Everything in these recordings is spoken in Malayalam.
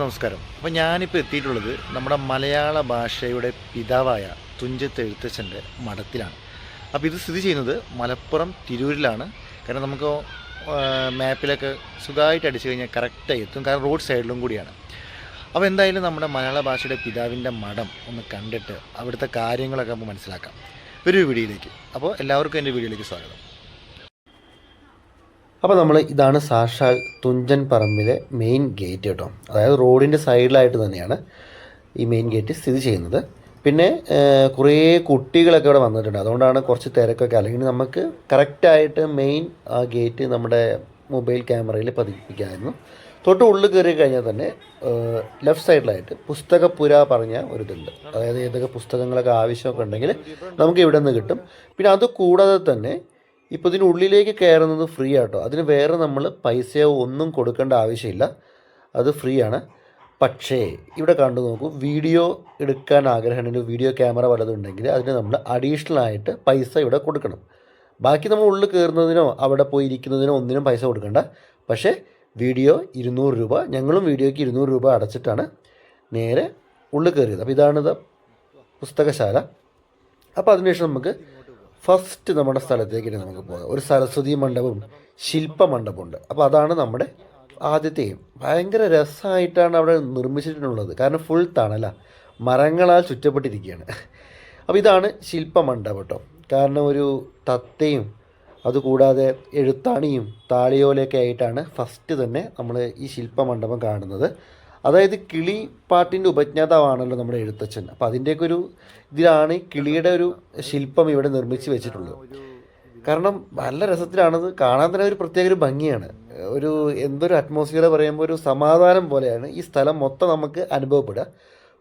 നമസ്കാരം. അപ്പോൾ ഞാനിപ്പോൾ എത്തിയിട്ടുള്ളത് നമ്മുടെ മലയാള ഭാഷയുടെ പിതാവായ തുഞ്ചത്ത് എഴുത്തച്ഛൻ്റെ മഠത്തിലാണ്. അപ്പോൾ ഇത് സ്ഥിതി ചെയ്യുന്നത് മലപ്പുറം തിരൂരിലാണ്. കാരണം നമുക്ക് മാപ്പിലൊക്കെ സുഖമായിട്ട് അടിച്ചു കഴിഞ്ഞാൽ കറക്റ്റായി എത്തും, കാരണം റോഡ് സൈഡിലും കൂടിയാണ്. അപ്പോൾ എന്തായാലും നമ്മുടെ മലയാള ഭാഷയുടെ പിതാവിൻ്റെ മഠം ഒന്ന് കണ്ടിട്ട് അവിടുത്തെ കാര്യങ്ങളൊക്കെ നമുക്ക് മനസ്സിലാക്കാം ഒരു വീഡിയോയിലേക്ക്. അപ്പോൾ എല്ലാവർക്കും എൻ്റെ വീഡിയോയിലേക്ക് സ്വാഗതം. അപ്പോൾ ഇതാണ് സാക്ഷാൽ തുഞ്ചൻ പറമ്പിലെ മെയിൻ ഗേറ്റ് കേട്ടോ. അതായത് റോഡിൻ്റെ സൈഡിലായിട്ട് തന്നെയാണ് ഈ മെയിൻ ഗേറ്റ് സ്ഥിതി ചെയ്യുന്നത്. പിന്നെ കുറേ കുട്ടികളൊക്കെ ഇവിടെ വന്നിട്ടുണ്ട്, അതുകൊണ്ടാണ് കുറച്ച് തിരക്കൊക്കെ. അല്ലെങ്കിൽ നമുക്ക് കറക്റ്റായിട്ട് മെയിൻ ആ ഗേറ്റ് നമ്മുടെ മൊബൈൽ ക്യാമറയിൽ പതിപ്പിക്കാമായിരുന്നു. തൊട്ട് ഉള്ളിൽ കയറി കഴിഞ്ഞാൽ തന്നെ ലെഫ്റ്റ് സൈഡിലായിട്ട് പുസ്തകപ്പുര പറഞ്ഞ ഒരു ഇതുണ്ട്. അതായത് ഏതൊക്കെ പുസ്തകങ്ങളൊക്കെ ആവശ്യമൊക്കെ ഉണ്ടെങ്കിൽ നമുക്ക് ഇവിടെ നിന്ന് കിട്ടും. പിന്നെ അത് കൂടാതെ തന്നെ ഇപ്പോൾ ഇതിനുള്ളിലേക്ക് കയറുന്നത് ഫ്രീ ആട്ടോ. അതിന് വേറെ നമ്മൾ പൈസയോ ഒന്നും കൊടുക്കേണ്ട ആവശ്യമില്ല, അത് ഫ്രീ ആണ്. പക്ഷേ ഇവിടെ കണ്ടു നോക്കൂ, വീഡിയോ എടുക്കാൻ ആഗ്രഹമുണ്ടെങ്കിൽ, വീഡിയോ ക്യാമറ വല്ലതുണ്ടെങ്കിൽ അതിന് നമ്മൾ അഡീഷണൽ ആയിട്ട് പൈസ ഇവിടെ കൊടുക്കണം. ബാക്കി നമ്മൾ ഉള്ളിൽ കയറുന്നതിനോ അവിടെ പോയി ഇരിക്കുന്നതിനോ ഒന്നിനും പൈസ കൊടുക്കണ്ട. പക്ഷേ വീഡിയോ 200 രൂപ, ഞങ്ങളും വീഡിയോയ്ക്ക് 200 രൂപ അടച്ചിട്ടാണ് നേരെ ഉള്ളിൽ കയറിയത്. അപ്പോൾ ഇതാണിത് പുസ്തകശാല. അപ്പോൾ അതിനുശേഷം നമുക്ക് ഫസ്റ്റ് നമ്മുടെ സ്ഥലത്തേക്ക് നമുക്ക് പോകാം. ഒരു സരസ്വതി മണ്ഡപം, ശില്പമണ്ഡപമുണ്ട്. അപ്പോൾ അതാണ് നമ്മുടെ ആദ്യത്തെയും. ഭയങ്കര രസമായിട്ടാണ് അവിടെ നിർമ്മിച്ചിട്ടുള്ളത്, കാരണം ഫുൾ തണല, മരങ്ങളാൽ ചുറ്റപ്പെട്ടിരിക്കുകയാണ്. അപ്പോൾ ഇതാണ് ശില്പമണ്ഡപം കേട്ടോ. കാരണം ഒരു തത്തയും അതുകൂടാതെ എഴുത്താണിയും താളിയോലയൊക്കെ ആയിട്ടാണ് ഫസ്റ്റ് തന്നെ നമ്മൾ ഈ ശില്പമണ്ഡപം കാണുന്നത്. അതായത് കിളിപ്പാട്ടിൻ്റെ ഉപജ്ഞാതാവാണല്ലോ നമ്മുടെ എഴുത്തച്ഛൻ. അപ്പോൾ അതിൻ്റെയൊക്കെ ഒരു ഇതിലാണ് കിളിയുടെ ഒരു ശില്പം ഇവിടെ നിർമ്മിച്ച് വെച്ചിട്ടുള്ളത്. കാരണം നല്ല രസത്തിലാണത് കാണാൻ തന്നെ, ഒരു പ്രത്യേക ഒരു ഭംഗിയാണ്. ഒരു എന്തൊരു അറ്റ്മോസ്ഫിയർ പറയുമ്പോൾ ഒരു സമാധാനം പോലെയാണ് ഈ സ്ഥലം മൊത്തം നമുക്ക് അനുഭവപ്പെടുക.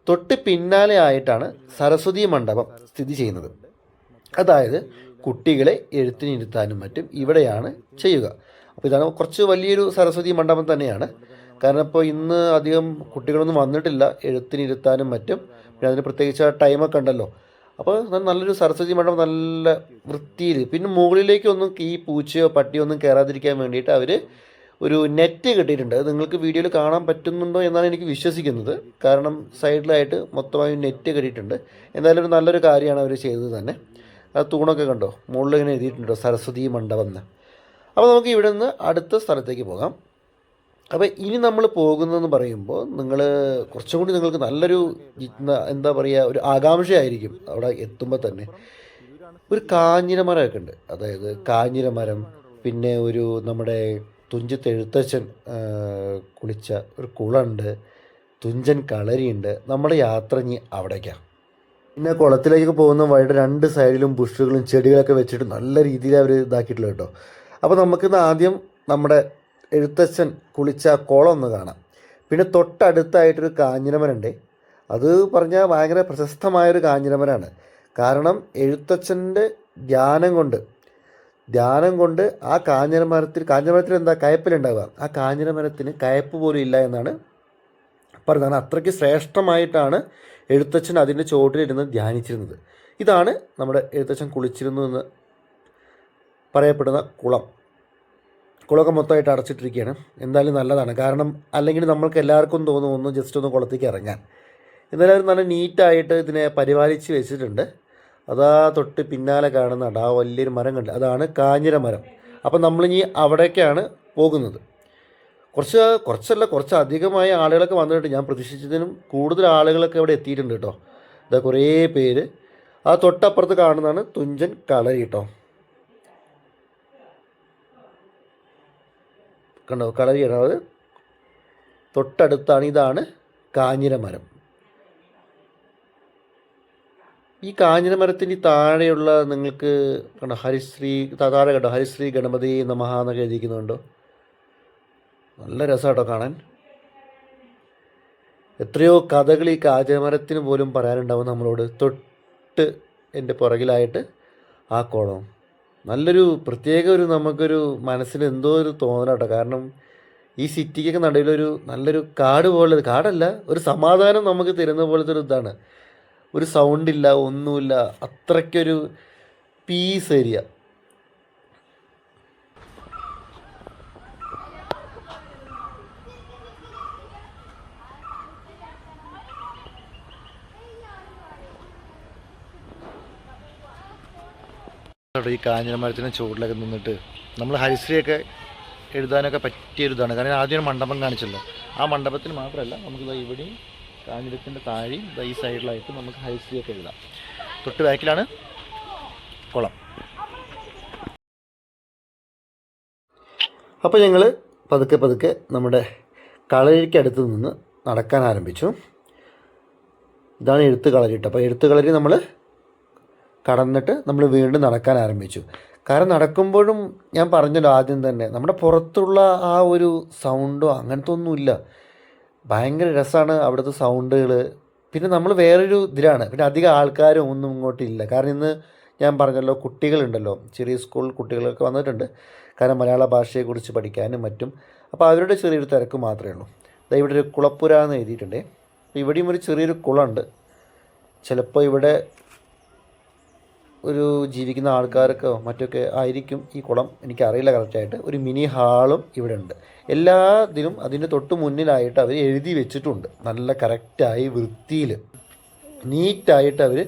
തൊട്ട് പിന്നാലെ ആയിട്ടാണ് സരസ്വതി മണ്ഡപം സ്ഥിതി ചെയ്യുന്നത്. അതായത് കുട്ടികളെ എഴുത്തിനിരുത്താനും മറ്റും ഇവിടെയാണ് ചെയ്യുക. അപ്പോൾ ഇതാണ് കുറച്ച് വലിയൊരു സരസ്വതി മണ്ഡപം തന്നെയാണ്. കാരണം ഇപ്പോൾ ഇന്ന് അധികം കുട്ടികളൊന്നും വന്നിട്ടില്ല എഴുത്തിനിരുത്താനും മറ്റും. പിന്നെ അതിന് പ്രത്യേകിച്ച് ടൈമൊക്കെ ഉണ്ടല്ലോ. അപ്പോൾ നല്ലൊരു സരസ്വതി മണ്ഡപം, നല്ല വൃത്തിയിൽ. പിന്നെ മുകളിലേക്കൊന്നും ഈ പൂച്ചയോ പട്ടിയോ ഒന്നും കയറാതിരിക്കാൻ വേണ്ടിയിട്ട് അവർ ഒരു നെറ്റ് കെട്ടിയിട്ടുണ്ട്. അത് നിങ്ങൾക്ക് വീഡിയോയിൽ കാണാൻ പറ്റുന്നുണ്ടോ എന്നാണ് എനിക്ക് വിശ്വസിക്കുന്നത്. കാരണം സൈഡിലായിട്ട് മൊത്തമായി നെറ്റ് കെട്ടിയിട്ടുണ്ട്. എന്തായാലും ഒരു നല്ലൊരു കാര്യമാണ് അവർ ചെയ്തത് തന്നെ. ആ തൂണൊക്കെ കണ്ടോ, മുകളിൽ ഇങ്ങനെ എഴുതിയിട്ടുണ്ടോ സരസ്വതി മണ്ഡപം എന്ന്. അപ്പോൾ നമുക്ക് ഇവിടെ നിന്ന് അടുത്ത സ്ഥലത്തേക്ക് പോകാം. അപ്പോൾ ഇനി നമ്മൾ പോകുന്നതെന്ന് പറയുമ്പോൾ കുറച്ചും കൂടി നിങ്ങൾക്ക് നല്ലൊരു എന്താ പറയുക, ഒരു ആകാംക്ഷയായിരിക്കും അവിടെ എത്തുമ്പോൾ തന്നെ. ഒരു കാഞ്ഞിരമരമൊക്കെ ഉണ്ട്. അതായത് കാഞ്ഞിരമരം, പിന്നെ ഒരു നമ്മുടെ തുഞ്ചത്ത് എഴുത്തച്ഛൻ കുളിച്ച ഒരു കുളമുണ്ട്, തുഞ്ചൻ കളരിയുണ്ട്. നമ്മുടെ യാത്ര ഇനി അവിടേക്കാണ്. പിന്നെ കുളത്തിലേക്ക് പോകുന്ന വഴിയുടെ 2 സൈഡിലും ബുഷുകളും ചെടികളൊക്കെ വെച്ചിട്ട് നല്ല രീതിയിൽ അവർ ഇതാക്കിയിട്ടുള്ളത് കേട്ടോ. അപ്പോൾ നമുക്കിന്ന് ആദ്യം നമ്മുടെ എഴുത്തച്ഛൻ കുളിച്ച കുളം ഒന്ന് കാണാം. പിന്നെ തൊട്ടടുത്തായിട്ടൊരു കാഞ്ഞിരമരമുണ്ട്. അത് പറഞ്ഞാൽ ഭയങ്കര പ്രശസ്തമായൊരു കാഞ്ഞിരമരമാണ്. കാരണം എഴുത്തച്ഛൻ്റെ ധ്യാനം കൊണ്ട് ആ കാഞ്ഞിരമരത്തിൽ എന്താ കയപ്പിലുണ്ടാവുക, ആ കാഞ്ഞിരമരത്തിന് കയപ്പ് പോലും ഇല്ല എന്നാണ് പറയുന്നത്. അത്രയ്ക്ക് ശ്രേഷ്ഠമായിട്ടാണ് എഴുത്തച്ഛൻ അതിൻ്റെ ചുവട്ടിലിരുന്ന് ധ്യാനിച്ചിരുന്നത്. ഇതാണ് നമ്മുടെ എഴുത്തച്ഛൻ കുളിച്ചിരുന്നു എന്ന് പറയപ്പെടുന്ന കുളമൊക്കെ മൊത്തമായിട്ട് അടച്ചിട്ടിരിക്കുകയാണ്. എന്തായാലും നല്ലതാണ്, കാരണം അല്ലെങ്കിൽ നമ്മൾക്ക് എല്ലാവർക്കും തോന്നും ഒന്ന് ജസ്റ്റ് ഒന്ന് കുളത്തേക്ക് ഇറങ്ങാൻ. എന്തായാലും നല്ല നീറ്റായിട്ട് ഇതിനെ പരിപാലിച്ച് വെച്ചിട്ടുണ്ട്. അതാ തൊട്ട് പിന്നാലെ കാണുന്നുണ്ട് ആ വലിയൊരു മരം കണ്ട്, അതാണ് കാഞ്ഞിരമരം. അപ്പം നമ്മളിനി അവിടേക്കാണ് പോകുന്നത്. കുറച്ച് അധികമായ ആളുകളൊക്കെ വന്നിട്ടുണ്ട്. ഞാൻ പ്രതീക്ഷിച്ചതിനും കൂടുതൽ ആളുകളൊക്കെ ഇവിടെ എത്തിയിട്ടുണ്ട് കേട്ടോ. ഇതാ കുറേ പേര്. ആ തൊട്ടപ്പുറത്ത് കാണുന്നതാണ് തുഞ്ചൻ കളരി കേട്ടോ. കണ്ടോ, കളരിയാണ് അത് തൊട്ടടുത്താണ്. ഇതാണ് കാഞ്ഞിരമരം. ഈ കാഞ്ഞിരമരത്തിൻ്റെ താഴെയുള്ള നിങ്ങൾക്ക് കണ്ടോ താഴെ കണ്ടോ ഹരിശ്രീ ഗണപതി നമഃ എന്നൊക്കെ എഴുതിക്കുന്നുണ്ടോ. നല്ല രസമാട്ടോ കാണാൻ. എത്രയോ കഥകൾ ഈ കാഞ്ഞിരമരത്തിന് പോലും പറയാനുണ്ടാവും നമ്മളോട്. തൊട്ട് എൻ്റെ പുറകിലായിട്ട് ആ കുളം, നല്ലൊരു പ്രത്യേക നമുക്കൊരു മനസ്സിന് എന്തോ ഒരു തോന്നലാട്ടോ. കാരണം ഈ സിറ്റിക്കൊക്കെ നടുവിലൊരു നല്ലൊരു കാട് പോലെ, കാടല്ല, ഒരു സമാധാനം നമുക്ക് തരുന്ന പോലത്തെ ഒരു ഇതാണ്. ഒരു സൗണ്ടില്ല, ഒന്നുമില്ല, അത്രയ്ക്കൊരു പീസ് ഏരിയ. ഈ കാഞ്ഞിരമരത്തിൻ്റെ ചുവട്ടിലൊക്കെ നിന്നിട്ട് നമ്മൾ ഹരിശ്രീയൊക്കെ എഴുതാനൊക്കെ പറ്റിയൊരിതാണ്. കാരണം ആദ്യം മണ്ഡപം കാണിച്ചല്ലോ, ആ മണ്ഡപത്തിൽ മാത്രമല്ല നമുക്ക് ഇവിടെയും കാഞ്ഞിരത്തിൻ്റെ താഴെയും ഈ സൈഡിലായിട്ട് നമുക്ക് ഹരിശ്രീയൊക്കെ എഴുതാം. തൊട്ട് ബാക്കിലാണ് കുളം. അപ്പോൾ ഞങ്ങൾ പതുക്കെ പതുക്കെ നമ്മുടെ കളരിക്കടുത്ത് നിന്ന് നടക്കാൻ ആരംഭിച്ചു. ഇതാണ് എഴുത്ത് കളരിട്ട്. അപ്പോൾ എഴുത്ത് കളരി നമ്മൾ കടന്നിട്ട് നമ്മൾ വീണ്ടും നടക്കാൻ ആരംഭിച്ചു. കാരണം നടക്കുമ്പോഴും ഞാൻ പറഞ്ഞല്ലോ ആദ്യം തന്നെ, നമ്മുടെ പുറത്തുള്ള ആ ഒരു സൗണ്ടോ അങ്ങനത്തെ ഒന്നുമില്ല. ഭയങ്കര രസമാണ് അവിടുത്തെ സൗണ്ടുകൾ. പിന്നെ നമ്മൾ വേറൊരു ഇതിലാണ്. പിന്നെ അധികം ആൾക്കാരും ഒന്നും ഇങ്ങോട്ടില്ല. കാരണം ഇന്ന് ഞാൻ പറഞ്ഞല്ലോ കുട്ടികളുണ്ടല്ലോ, ചെറിയ സ്കൂൾ കുട്ടികളൊക്കെ വന്നിട്ടുണ്ട്. കാരണം മലയാള ഭാഷയെക്കുറിച്ച് പഠിക്കാനും മറ്റും. അപ്പോൾ അവരുടെ ചെറിയൊരു തിരക്ക് മാത്രമേ ഉള്ളൂ. ഇവിടെ ഒരു കുളപ്പുര എന്ന് എഴുതിയിട്ടുണ്ട്. ഇവിടെയും ഒരു ചെറിയൊരു കുളമുണ്ട്. ചിലപ്പോൾ ഇവിടെ ഒരു ജീവിക്കുന്ന ആൾക്കാരൊക്കെ മറ്റൊക്കെ ആയിരിക്കും ഈ കുളം, എനിക്കറിയില്ല കറക്റ്റായിട്ട്. ഒരു മിനി ഹാളും ഇവിടെ ഉണ്ട്. എല്ലാ ഇതിലും അതിൻ്റെ തൊട്ട് മുന്നിലായിട്ട് അവർ എഴുതി വെച്ചിട്ടുണ്ട്. നല്ല കറക്റ്റായി വൃത്തിയിൽ നീറ്റായിട്ട് അവർ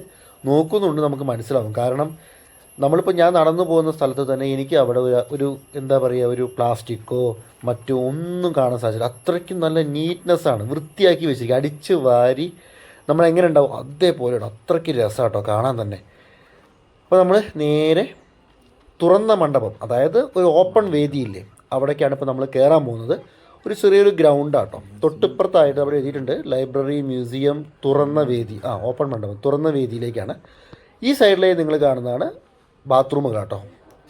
നോക്കുന്നുണ്ട്, നമുക്ക് മനസ്സിലാവും. കാരണം നമ്മളിപ്പോൾ ഞാൻ നടന്നു പോകുന്ന സ്ഥലത്ത് തന്നെ എനിക്ക് അവിടെ ഒരു എന്താ പറയുക, ഒരു പ്ലാസ്റ്റിക്കോ മറ്റോ ഒന്നും കാണാൻ സാധിച്ചില്ല. അത്രയ്ക്കും നല്ല നീറ്റ്നെസ്സാണ്, വൃത്തിയാക്കി വെച്ചിരിക്കുക. അടിച്ച് വാരി നമ്മളെങ്ങനെ ഉണ്ടാവും അതേപോലെയാണ്. അത്രയ്ക്ക് രസമാട്ടോ കാണാൻ തന്നെ. അപ്പോൾ നമ്മൾ നേരെ തുറന്ന മണ്ഡപം, അതായത് ഒരു ഓപ്പൺ വേദിയില്ലേ, അവിടേക്കാണ് ഇപ്പോൾ നമ്മൾ കയറാൻ പോകുന്നത്. ഒരു ചെറിയൊരു ഗ്രൗണ്ടാട്ടോ. തൊട്ടിപ്പുറത്തായിട്ട് അവിടെ എഴുതിയിട്ടുണ്ട് ലൈബ്രറി, മ്യൂസിയം, തുറന്ന വേദി. ഓപ്പൺ മണ്ഡപം, തുറന്ന വേദിയിലേക്കാണ്. ഈ സൈഡിലേക്ക് നിങ്ങൾ കാണുന്നതാണ് ബാത്റൂമുകളാട്ടോ.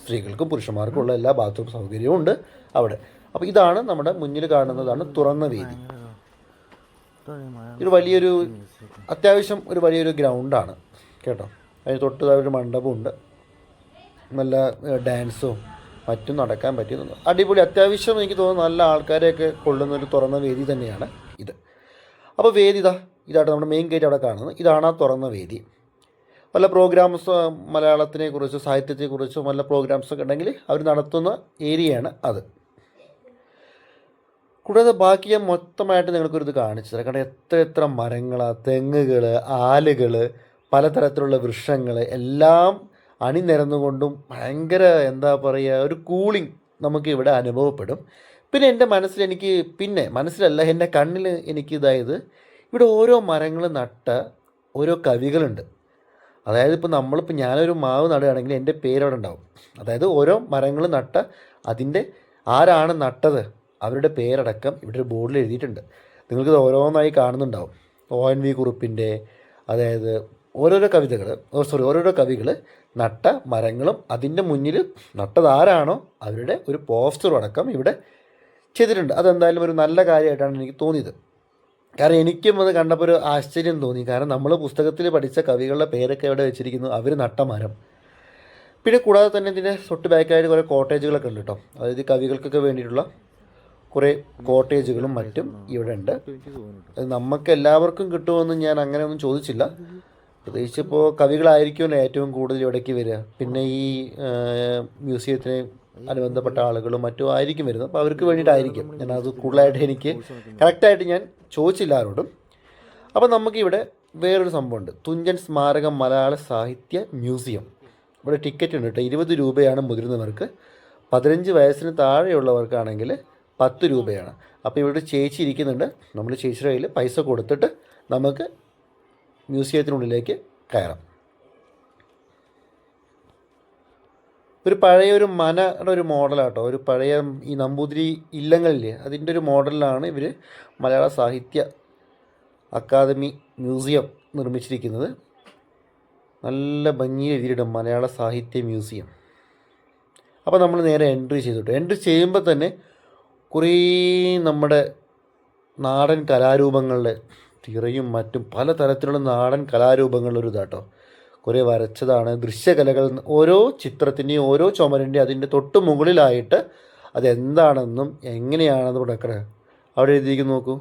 സ്ത്രീകൾക്കും പുരുഷന്മാർക്കും ഉള്ള എല്ലാ ബാത്റൂം സൗകര്യവും ഉണ്ട് അവിടെ. അപ്പോൾ ഇതാണ് നമ്മുടെ മുന്നിൽ കാണുന്നതാണ് തുറന്ന വേദി. ഇത് വലിയൊരു അത്യാവശ്യം ഒരു വലിയൊരു ഗ്രൗണ്ടാണ് കേട്ടോ. അതിന് തൊട്ട് ഒരു മണ്ഡപമുണ്ട്. നല്ല ഡാൻസും മറ്റും നടക്കാൻ പറ്റിയ അടിപൊളി, അത്യാവശ്യം എനിക്ക് തോന്നുന്നു നല്ല ആൾക്കാരെയൊക്കെ കൊള്ളുന്നൊരു തുറന്ന വേദി തന്നെയാണ് ഇത്. അപ്പോൾ വേദി ഇതായിട്ട് നമ്മുടെ മെയിൻ ഗേറ്റ് അവിടെ കാണുന്നത്. ഇതാണ് ആ തുറന്ന വേദി. വല്ല പ്രോഗ്രാംസ് മലയാളത്തിനെക്കുറിച്ചോ സാഹിത്യത്തെക്കുറിച്ചോ വല്ല പ്രോഗ്രാംസൊക്കെ ഉണ്ടെങ്കിൽ അവർ നടത്തുന്ന ഏരിയയാണ് അത്. കൂടാതെ ബാക്കി ഞാൻ മൊത്തമായിട്ട് നിങ്ങൾക്കൊരിത് കാണിച്ചു തരാം. കാരണം എത്ര മരങ്ങളാണ്, തെങ്ങുകൾ, ആലുകൾ, പലതരത്തിലുള്ള വൃക്ഷങ്ങൾ എല്ലാം അണിനിരന്നുകൊണ്ടും ഭയങ്കര എന്താ പറയുക, ഒരു കൂളിംഗ് നമുക്ക് ഇവിടെ അനുഭവപ്പെടും. പിന്നെ എൻ്റെ മനസ്സിലല്ല, എൻ്റെ കണ്ണിൽ എനിക്കിതായത് ഇവിടെ ഓരോ മരങ്ങൾ നട്ട ഓരോ കവികളുണ്ട്. അതായത് ഇപ്പോൾ ഞാനൊരു മാവ് നടുകയാണെങ്കിൽ എൻ്റെ പേരവിടെ ഉണ്ടാവും. അതായത് ഓരോ മരങ്ങൾ നട്ട അതിൻ്റെ ആരാണ് നട്ടത് അവരുടെ പേരടക്കം ഇവിടെ ഒരു ബോർഡിൽ എഴുതിയിട്ടുണ്ട്. നിങ്ങൾക്കിത് ഓരോന്നായി കാണുന്നുണ്ടാവും. ONV കുറുപ്പിൻ്റെ, അതായത് ഓരോരോ കവികൾ നട്ട മരങ്ങളും അതിൻ്റെ മുന്നിൽ നട്ടതാരാണോ അവരുടെ ഒരു പോസ്റ്ററും അടക്കം ഇവിടെ ചെയ്തിട്ടുണ്ട്. അതെന്തായാലും ഒരു നല്ല കാര്യമായിട്ടാണ് എനിക്ക് തോന്നിയത്. കാരണം എനിക്കും അത് കണ്ടപ്പോൾ ഒരു ആശ്ചര്യം തോന്നി. കാരണം നമ്മൾ പുസ്തകത്തിൽ പഠിച്ച കവികളുടെ പേരൊക്കെ എവിടെ വെച്ചിരിക്കുന്നു, അവർ നട്ട മരം. പിന്നെ കൂടാതെ തന്നെ ഇതിൻ്റെ തൊട്ട് ബാക്കായിട്ട് കുറേ കോട്ടേജുകളൊക്കെ ഉണ്ട് കേട്ടോ. അതായത് കവികൾക്കൊക്കെ വേണ്ടിയിട്ടുള്ള കുറേ കോട്ടേജുകളും മറ്റും ഇവിടെ ഉണ്ട്. അത് നമുക്ക് എല്ലാവർക്കും കിട്ടുമെന്ന് ഞാൻ അങ്ങനെയൊന്നും ചോദിച്ചില്ല. പ്രത്യേകിച്ച് ഇപ്പോൾ കവികളായിരിക്കുമല്ലോ ഏറ്റവും കൂടുതൽ ഇവിടേക്ക് വരിക. പിന്നെ ഈ മ്യൂസിയത്തിന് അനുബന്ധപ്പെട്ട ആളുകളും മറ്റും ആയിരിക്കും വരുന്നത്. അപ്പോൾ അവർക്ക് വേണ്ടിയിട്ടായിരിക്കും. ഞാനത് കൂടുതലായിട്ട് എനിക്ക് കറക്റ്റായിട്ട് ഞാൻ ചോദിച്ചില്ല ആരോടും. അപ്പോൾ നമുക്കിവിടെ വേറൊരു സംഭവമുണ്ട്. തുഞ്ചൻ സ്മാരകം മലയാള സാഹിത്യ മ്യൂസിയം. ഇവിടെ ടിക്കറ്റ് ഉണ്ട് കേട്ടോ. 20 രൂപയാണ് മുതിർന്നവർക്ക്. 15 വയസ്സിന് താഴെയുള്ളവർക്കാണെങ്കിൽ 10 രൂപയാണ്. അപ്പോൾ ഇവിടെ ചേച്ചി ഇരിക്കുന്നുണ്ട്. നമ്മൾ ചേച്ചിയുടെ കയ്യിൽ പൈസ കൊടുത്തിട്ട് നമുക്ക് മ്യൂസിയത്തിനുള്ളിലേക്ക് കയറാം. ഒരു പഴയൊരു മനയുടെ ഒരു മോഡലാട്ടോ. ഒരു പഴയ ഈ നമ്പൂതിരി ഇല്ലങ്ങളില്ലേ, അതിൻ്റെ ഒരു മോഡലിലാണ് ഇവർ മലയാള സാഹിത്യ അക്കാദമി മ്യൂസിയം നിർമ്മിച്ചിരിക്കുന്നത്. നല്ല ഭംഗിയിൽ എഴുതിയിടും മലയാള സാഹിത്യ മ്യൂസിയം. അപ്പോൾ നമ്മൾ നേരെ എൻട്രി ചെയ്തിട്ടു. എൻട്രി ചെയ്യുമ്പോൾ തന്നെ കുറേ നമ്മുടെ നാടൻ കലാരൂപങ്ങളുടെ തിറയും മറ്റും പലതരത്തിലുള്ള നാടൻ കലാരൂപങ്ങളൊരു ഇതാട്ടോ. കുറേ വരച്ചതാണ്, ദൃശ്യകലകൾ. ഓരോ ചിത്രത്തിൻ്റെയും ഓരോ ചുമരിൻ്റെയും അതിൻ്റെ തൊട്ട് മുകളിലായിട്ട് അതെന്താണെന്നും എങ്ങനെയാണെന്നും ഇവിടെ അവിടെ എഴുതിയിരിക്കുന്നു നോക്കൂ.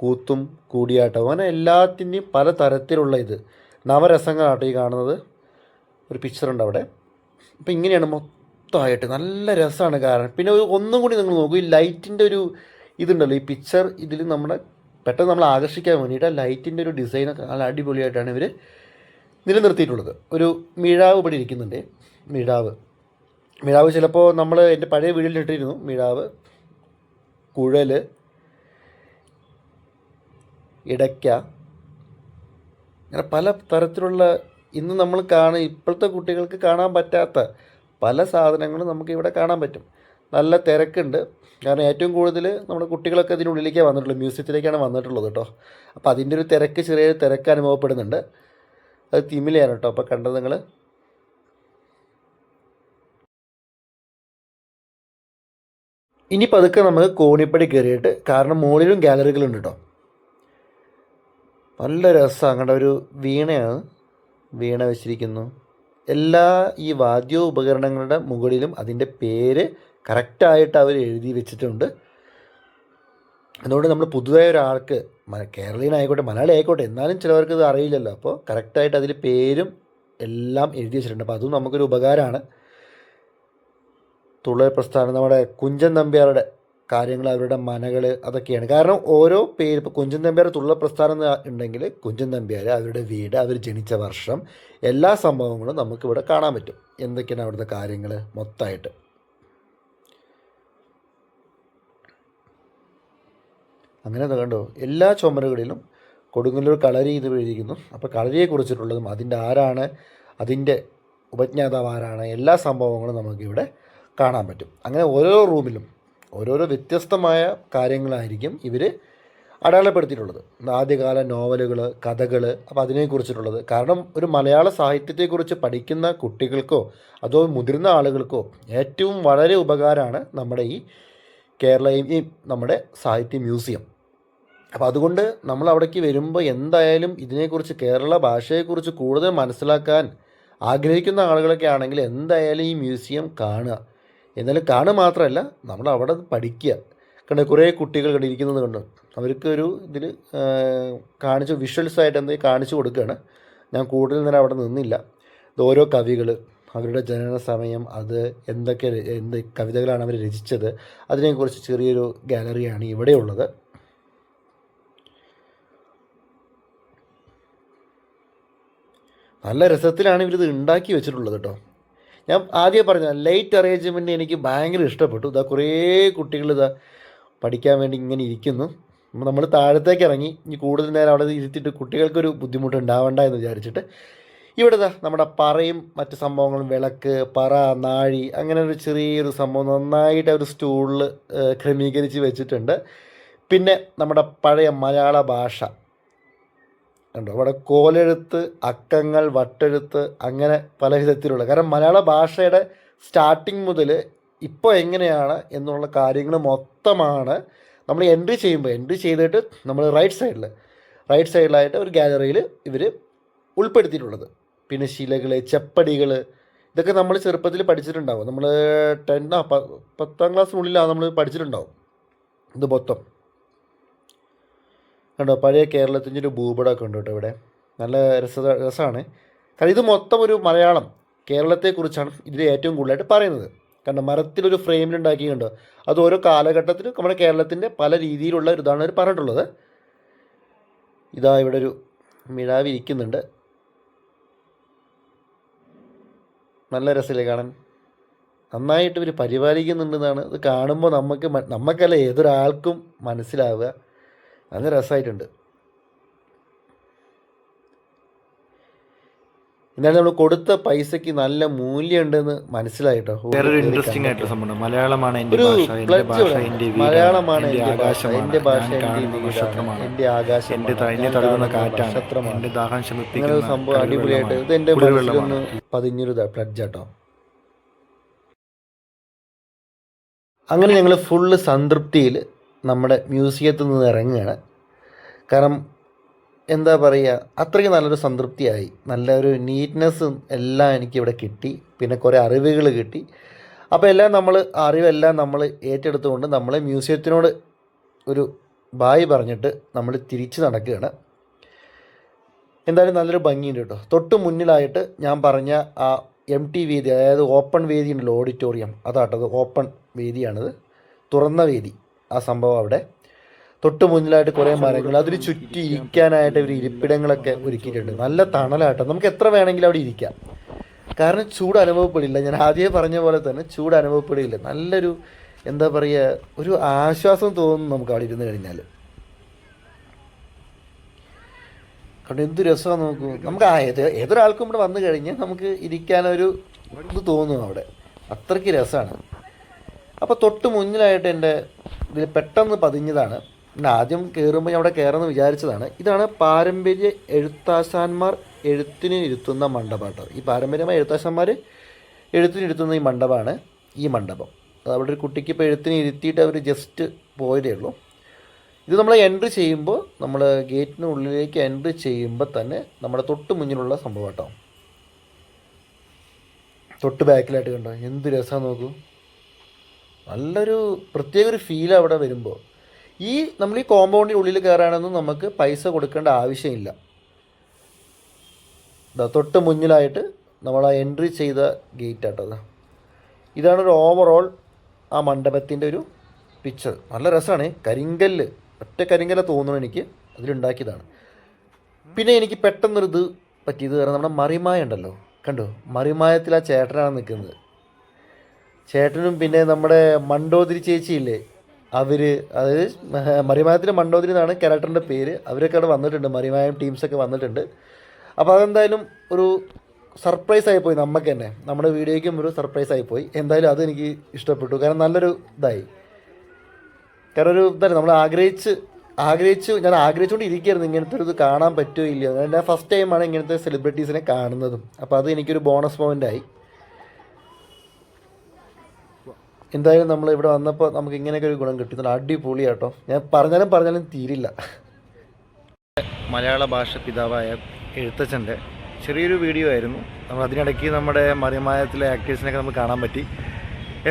കൂത്തും കൂടിയാട്ടവും അങ്ങനെ എല്ലാത്തിൻ്റെയും പല തരത്തിലുള്ള നവരസങ്ങളാട്ടോ ഈ കാണുന്നത്. ഒരു പിക്ചറുണ്ട് അവിടെ. അപ്പോൾ ഇങ്ങനെയാണ് മൊത്തമായിട്ട് നല്ല രസമാണ്. കാരണം പിന്നെ ഒന്നും കൂടി നിങ്ങൾ നോക്കൂ, ഈ ലൈറ്റിൻ്റെ ഒരു ഇതുണ്ടല്ലോ ഈ പിക്ചർ ഇതിൽ നമ്മുടെ പെട്ടെന്ന് നമ്മൾ ആകർഷിക്കാൻ വേണ്ടിയിട്ട് ആ ലൈറ്റിൻ്റെ ഒരു ഡിസൈനൊക്കെ നല്ല അടിപൊളിയായിട്ടാണ് ഇവർ നിലനിർത്തിയിട്ടുള്ളത്. ഒരു മിഴാവ് ഇവിടെ ഇരിക്കുന്നുണ്ട്. മിഴാവ് ചിലപ്പോൾ നമ്മൾ എൻ്റെ പഴയ വീഡിയോയിൽ ഇട്ടിരുന്നു. മിഴാവ്, കുഴൽ, ഇടയ്ക്ക, അങ്ങനെ പല തരത്തിലുള്ള ഇന്ന് നമ്മൾ ഇപ്പോഴത്തെ കുട്ടികൾക്ക് കാണാൻ പറ്റാത്ത പല സാധനങ്ങളും നമുക്ക് ഇവിടെ കാണാൻ പറ്റും. നല്ല തിരക്കുണ്ട്. കാരണം ഏറ്റവും കൂടുതൽ നമ്മുടെ കുട്ടികളൊക്കെ ഇതിനുള്ളിലേക്കാണ് വന്നിട്ടുള്ളത്, മ്യൂസിയത്തിലേക്കാണ് വന്നിട്ടുള്ളത് കേട്ടോ. അപ്പോൾ അതിൻ്റെ ഒരു ചെറിയൊരു തിരക്ക് അനുഭവപ്പെടുന്നുണ്ട്. അത് തിമിലയാണ് കേട്ടോ അപ്പോൾ കണ്ടത് നിങ്ങൾ. ഇനി പതുക്കെ നമുക്ക് കോണിപ്പടി കയറിയിട്ട്, കാരണം മുകളിലും ഗാലറികളുണ്ട് കേട്ടോ. നല്ല രസമാണ്. കണ്ട ഒരു വീണ വെച്ചിരിക്കുന്നു. എല്ലാ ഈ വാദ്യോപകരണങ്ങളുടെ മുകളിലും അതിൻ്റെ പേര് കറക്റ്റായിട്ട് അവർ എഴുതി വെച്ചിട്ടുണ്ട്. അതുകൊണ്ട് നമ്മൾ പുതുതായ ഒരാൾക്ക്, കേരളീയനായിക്കോട്ടെ മലയാളി ആയിക്കോട്ടെ, എന്നാലും ചിലവർക്ക് ഇത് അറിയില്ലല്ലോ. അപ്പോൾ കറക്റ്റായിട്ട് അതിൽ പേരും എല്ലാം എഴുതി വെച്ചിട്ടുണ്ട്. അപ്പോൾ അതും നമുക്കൊരു ഉപകാരമാണ്. തുള്ളൽ പ്രസ്ഥാനം, നമ്മുടെ കുഞ്ചൻ നമ്പ്യാരുടെ കാര്യങ്ങൾ, അവരുടെ മനകൾ, അതൊക്കെയാണ്. കാരണം ഓരോ പേര്, ഇപ്പോൾ കുഞ്ചൻ നമ്പ്യാർ തുള്ളൽ പ്രസ്ഥാനം ഉണ്ടെങ്കിൽ കുഞ്ചൻ നമ്പ്യാർ, അവരുടെ വീട്, അവർ ജനിച്ച വർഷം, എല്ലാ സംഭവങ്ങളും നമുക്കിവിടെ കാണാൻ പറ്റും. എന്തൊക്കെയാണ് അവിടുത്തെ കാര്യങ്ങൾ മൊത്തമായിട്ട്. അങ്ങനെ കണ്ടോ, എല്ലാ ചുമരുകളിലും കൊടുങ്ങല്ലൂർ കളരി ഇത് എഴുതിയിരിക്കുന്നു. അപ്പോൾ കളരിയെക്കുറിച്ചിട്ടുള്ളതും അതിൻ്റെ ആരാണ്, അതിൻ്റെ ഉപജ്ഞാതാവ് ആരാണ്, എല്ലാ സംഭവങ്ങളും നമുക്കിവിടെ കാണാൻ പറ്റും. അങ്ങനെ ഓരോ റൂമിലും ഓരോരോ വ്യത്യസ്തമായ കാര്യങ്ങളായിരിക്കും ഇവർ അടയാളപ്പെടുത്തിയിട്ടുള്ളത്. ആദ്യകാല നോവലുകൾ, കഥകൾ, അപ്പോൾ അതിനെക്കുറിച്ചിട്ടുള്ളത്. കാരണം ഒരു മലയാള സാഹിത്യത്തെക്കുറിച്ച് പഠിക്കുന്ന കുട്ടികൾക്കോ അതോ മുതിർന്ന ആളുകൾക്കോ ഏറ്റവും വളരെ ഉപകാരമാണ് നമ്മുടെ ഈ നമ്മുടെ സാഹിത്യ മ്യൂസിയം. അപ്പോൾ അതുകൊണ്ട് നമ്മൾ അവിടേക്ക് വരുമ്പോൾ എന്തായാലും ഇതിനെക്കുറിച്ച്, കേരള ഭാഷയെക്കുറിച്ച് കൂടുതൽ മനസ്സിലാക്കാൻ ആഗ്രഹിക്കുന്ന ആളുകളൊക്കെ ആണെങ്കിൽ എന്തായാലും ഈ മ്യൂസിയം കാണുക. എന്നാലും കാണുക മാത്രമല്ല, നമ്മൾ അവിടെ പഠിക്കുക. കണ്ട കുറേ കുട്ടികൾ കണ്ടിരിക്കുന്നത് കണ്ടു. അവർക്കൊരു ഇതിൽ വിഷ്വൽസായിട്ട് എന്തെങ്കിലും കാണിച്ചു കൊടുക്കുകയാണ്. ഞാൻ കൂടുതൽ നേരം അവിടെ നിന്നില്ല. ഓരോ കവികൾ, അവരുടെ ജനന സമയം, അത് എന്ത് കവിതകളാണ് അവർ രചിച്ചത്, അതിനെക്കുറിച്ച് ചെറിയൊരു ഗാലറിയാണ് ഇവിടെയുള്ളത്. നല്ല രസത്തിലാണ് ഇവരിത് ഉണ്ടാക്കി വെച്ചിട്ടുള്ളത് കേട്ടോ. ഞാൻ ആദ്യം പറഞ്ഞ ലൈറ്റ് അറേഞ്ച്മെൻറ്റ് എനിക്ക് ഭയങ്കര ഇഷ്ടപ്പെട്ടു. കുറേ കുട്ടികൾ പഠിക്കാൻ വേണ്ടി ഇങ്ങനെ ഇരിക്കുന്നു. നമ്മൾ താഴത്തേക്ക് ഇറങ്ങി ഇനി കൂടുതൽ നേരം അവിടെ ഇരുത്തിയിട്ട് കുട്ടികൾക്കൊരു ബുദ്ധിമുട്ട് ഉണ്ടാവണ്ട എന്ന് വിചാരിച്ചിട്ട് ഇവിടെ നമ്മുടെ പറയും മറ്റ് സംഭവങ്ങളും, വിളക്ക്, പറ, നാഴി, അങ്ങനെ ഒരു ചെറിയൊരു സംഭവം നന്നായിട്ട് ഒരു സ്റ്റൂളിൽ ക്രമീകരിച്ച് വെച്ചിട്ടുണ്ട്. പിന്നെ നമ്മുടെ പഴയ മലയാള ഭാഷ കണ്ടോ, അവിടെ കോലെഴുത്ത്, അക്കങ്ങൾ, വട്ടെഴുത്ത്, അങ്ങനെ പല വിധത്തിലുള്ള, കാരണം മലയാള ഭാഷയുടെ സ്റ്റാർട്ടിങ് മുതൽ ഇപ്പോൾ എങ്ങനെയാണ് എന്നുള്ള കാര്യങ്ങൾ മൊത്തമാണ് നമ്മൾ എൻട്രി ചെയ്തിട്ട് നമ്മൾ റൈറ്റ് സൈഡിലായിട്ട് ഒരു ഗാലറിയിൽ ഇവർ ഉൾപ്പെടുത്തിയിട്ടുള്ളത്. പിന്നെ ശിലകൾ, ചെപ്പടികൾ, ഇതൊക്കെ നമ്മൾ ചെറുപ്പത്തിൽ പഠിച്ചിട്ടുണ്ടാവും. നമ്മൾ 10ാം ക്ലാസ്സിനുള്ളിലാണ് നമ്മൾ പഠിച്ചിട്ടുണ്ടാവും ഇത് മൊത്തം. കണ്ടോ, പഴയ കേരളത്തിൻ്റെ ഒരു ഭൂപടമൊക്കെ ഉണ്ട് കേട്ടോ ഇവിടെ. നല്ല രസമാണ്. കാരണം ഇത് മൊത്തം ഒരു മലയാളം കേരളത്തെക്കുറിച്ചാണ് ഇതിൽ ഏറ്റവും കൂടുതലായിട്ട് പറയുന്നത്. കണ്ടോ, മരത്തിലൊരു ഫ്രെയിമിലുണ്ടാക്കി കണ്ടോ, അത് ഓരോ കാലഘട്ടത്തിലും നമ്മുടെ കേരളത്തിൻ്റെ പല രീതിയിലുള്ള ഒരു ഇതാണ് അവർ പറഞ്ഞിട്ടുള്ളത്. ഇവിടെ ഒരു മിഴാവ് ഇരിക്കുന്നുണ്ട്. നല്ല രസമില്ലേ കാണാൻ? നന്നായിട്ട് ഇവർ പരിപാലിക്കുന്നുണ്ടെന്നാണ് ഇത് കാണുമ്പോൾ നമുക്കല്ല ഏതൊരാൾക്കും മനസ്സിലാവുക. നല്ല രസമായിട്ടുണ്ട്. എന്നാലും നമ്മൾ കൊടുത്ത പൈസക്ക് നല്ല മൂല്യമുണ്ടെന്ന് മനസ്സിലായിട്ടോ. ഇൻട്രസ്റ്റിംഗ് ആയിട്ടുള്ള സംഭവം. മലയാളമാണ് എൻ്റെ ആകാശം, എൻ്റെ ഭാഷ, എൻ്റെ ആകാശം, എൻ്റെ തഴുകുന്ന കാറ്റാണ്, എൻ്റെ ദാഹം ശമിപ്പിക്കുന്ന സംഭവം അടിപൊളിയായിട്ട് ഇത് എൻ്റെ മനസ്സിലൊന്ന് പതിഞ്ഞൊരു പ്ലഡ്ജ് കേട്ടോ. അങ്ങനെ ഞങ്ങൾ ഫുള്ള് സംതൃപ്തിയിൽ നമ്മുടെ മ്യൂസിയത്തിൽ നിന്ന് ഇറങ്ങുകയാണ്. കാരണം എന്താ പറയുക, അത്രയ്ക്ക് നല്ലൊരു സംതൃപ്തിയായി. നല്ലൊരു നീറ്റ്നെസ്സും എല്ലാം എനിക്കിവിടെ കിട്ടി. പിന്നെ കുറേ അറിവുകൾ കിട്ടി. അപ്പോൾ എല്ലാം നമ്മൾ അറിവെല്ലാം നമ്മൾ ഏറ്റെടുത്തുകൊണ്ട് നമ്മൾ മ്യൂസിയത്തിനോട് ഒരു ബായ് പറഞ്ഞിട്ട് നമ്മൾ തിരിച്ച് നടക്കുകയാണ്. എന്തായാലും നല്ലൊരു ഭംഗിയുണ്ട് കേട്ടോ. തൊട്ട് മുന്നിലായിട്ട് ഞാൻ പറഞ്ഞ ആ empty വേദി, അതായത് ഓപ്പൺ വേദി ഉണ്ടല്ലോ, ഓഡിറ്റോറിയം, അതാട്ടത് ഓപ്പൺ വേദിയാണിത്, തുറന്ന വേദി. ആ സംഭവം അവിടെ തൊട്ട് മുന്നിലായിട്ട് കുറേ മരങ്ങൾ, അതിന് ചുറ്റി ഇരിക്കാനായിട്ട് ഒരു ഇരിപ്പിടങ്ങളൊക്കെ ഒരുക്കിയിട്ടുണ്ട്. നല്ല തണലാട്ടോ, നമുക്ക് എത്ര വേണമെങ്കിലും അവിടെ ഇരിക്കാം. കാരണം ചൂട് അനുഭവപ്പെടില്ല. ഞാൻ ആദ്യമേ പറഞ്ഞ പോലെ തന്നെ ചൂട് അനുഭവപ്പെടില്ല. നല്ലൊരു എന്താ പറയുക, ഒരു ആശ്വാസം തോന്നും നമുക്ക് അവിടെ ഇരുന്ന് കഴിഞ്ഞാൽ. കാരണം എന്ത് രസമാണ് നോക്കൂ. നമുക്ക് ഏതൊരാൾക്കും ഇവിടെ വന്നു കഴിഞ്ഞാൽ നമുക്ക് ഇരിക്കാനൊരു ഇത് തോന്നും അവിടെ, അത്രയ്ക്ക് രസമാണ്. അപ്പോൾ തൊട്ട് മുന്നിലായിട്ട് എൻ്റെ ഇതിൽ പെട്ടെന്ന് പതിഞ്ഞതാണ്. പിന്നെ ആദ്യം കയറുമ്പോൾ ഞാൻ അവിടെ കയറുമെന്ന് വിചാരിച്ചതാണ്. ഇതാണ് പാരമ്പര്യ എഴുത്താശാന്മാർ എഴുത്തിന് ഇരുത്തുന്ന മണ്ഡപം. ഈ പാരമ്പര്യമായ എഴുത്താശാന്മാർ എഴുത്തിനിരുത്തുന്ന ഈ മണ്ഡപമാണ് ഈ മണ്ഡപം. അത് അവിടെ ഒരു കുട്ടിക്ക് ഇപ്പോൾ എഴുത്തിന് ഇരുത്തിയിട്ട് അവർ ജസ്റ്റ് പോയതേ ഉള്ളൂ. ഇത് നമ്മൾ എൻട്രി ചെയ്യുമ്പോൾ, നമ്മൾ ഗേറ്റിനുള്ളിലേക്ക് എൻട്രി ചെയ്യുമ്പോൾ തന്നെ നമ്മുടെ തൊട്ട് മുന്നിലുള്ള സംഭവം കേട്ടോ. തൊട്ട് ബാക്കിലായിട്ട് കണ്ടോ എന്ത് രസമാണ് നോക്കൂ. നല്ലൊരു പ്രത്യേക ഒരു ഫീൽ അവിടെ വരുമ്പോൾ. നമ്മൾ ഈ കോമ്പൗണ്ടിൻ്റെ ഉള്ളിൽ കയറാനൊന്നും നമുക്ക് പൈസ കൊടുക്കേണ്ട ആവശ്യമില്ല. തൊട്ട് മുന്നിലായിട്ട് നമ്മൾ ആ എൻട്രി ചെയ്ത ഗേറ്റ് ആട്ടോ. ഇതാണ് ഒരു ഓവറോൾ ആ മണ്ഡപത്തിൻ്റെ ഒരു പിക്ചർ. നല്ല രസമാണ്. കരിങ്കല്ല്, ഒറ്റ കരിങ്കല്ല തോന്നുന്നു എനിക്ക്, അതിലുണ്ടാക്കിയതാണ്. പിന്നെ എനിക്ക് പെട്ടെന്നൊരു ഇത് പറ്റിയത് കാരണം നമ്മുടെ മറിമായ ഉണ്ടല്ലോ, കണ്ടോ, മറിമായത്തിൽ ആ ചേട്ടനാണ് നിൽക്കുന്നത്. ചേട്ടനും പിന്നെ നമ്മുടെ മണ്ടോതിരി ചേച്ചിയില്ലേ, അതായത് മറിമായത്തിൻ്റെ മണ്ടോതിരി എന്നാണ് ക്യാരക്ടറിൻ്റെ പേര്. അവരൊക്കെ അവിടെ വന്നിട്ടുണ്ട്, മറിമായം ടീംസൊക്കെ വന്നിട്ടുണ്ട്. അപ്പോൾ അതെന്തായാലും ഒരു സർപ്രൈസ് ആയിപ്പോയി നമുക്ക് തന്നെ, നമ്മുടെ വീഡിയോയ്ക്കും ഒരു സർപ്രൈസ് ആയിപ്പോയി. എന്തായാലും അതെനിക്ക് ഇഷ്ടപ്പെട്ടു. കാരണം നല്ലൊരു ഇതായി. കാരണം ഒരു ഇതായി നമ്മൾ ഞാൻ ആഗ്രഹിച്ചുകൊണ്ട് ഇരിക്കുകയായിരുന്നു ഇങ്ങനത്തെ ഒരു ഇത് കാണാൻ പറ്റുമോ ഇല്ലയോ. ഞാൻ ഫസ്റ്റ് ടൈമാണ് ഇങ്ങനത്തെ സെലിബ്രിറ്റീസിനെ കാണുന്നതും. അപ്പോൾ അത് എനിക്കൊരു ബോണസ് പോയിൻ്റായി. എന്തായാലും നമ്മൾ ഇവിടെ വന്നപ്പോൾ നമുക്ക് ഇങ്ങനെയൊക്കെ ഒരു ഗുണം കിട്ടി. അടിപൊളിയാട്ടോ. ഞാൻ പറഞ്ഞാലും തീരില്ല. മലയാള ഭാഷ പിതാവായ എഴുത്തച്ഛൻ്റെ ചെറിയൊരു വീഡിയോ ആയിരുന്നു. നമ്മൾ അതിനിടയ്ക്ക് നമ്മുടെ മറിമായത്തിലെ ആക്ടേഴ്സിനൊക്കെ നമുക്ക് കാണാൻ പറ്റി.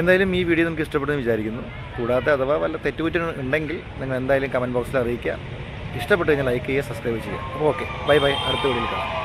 എന്തായാലും ഈ വീഡിയോ നമുക്ക് ഇഷ്ടപ്പെട്ടെന്ന് വിചാരിക്കുന്നു. കൂടാതെ അഥവാ വല്ല തെറ്റുകുറ്റം ഉണ്ടെങ്കിൽ നിങ്ങൾ എന്തായാലും കമൻറ്റ് ബോക്സിൽ അറിയിക്കുക. ഇഷ്ടപ്പെട്ടു കഴിഞ്ഞാൽ ലൈക്ക് ചെയ്യുക, സബ്സ്ക്രൈബ് ചെയ്യുക. അപ്പോൾ ഓക്കെ, ബൈ. അടുത്ത വീഡിയോയിൽ കാണാം.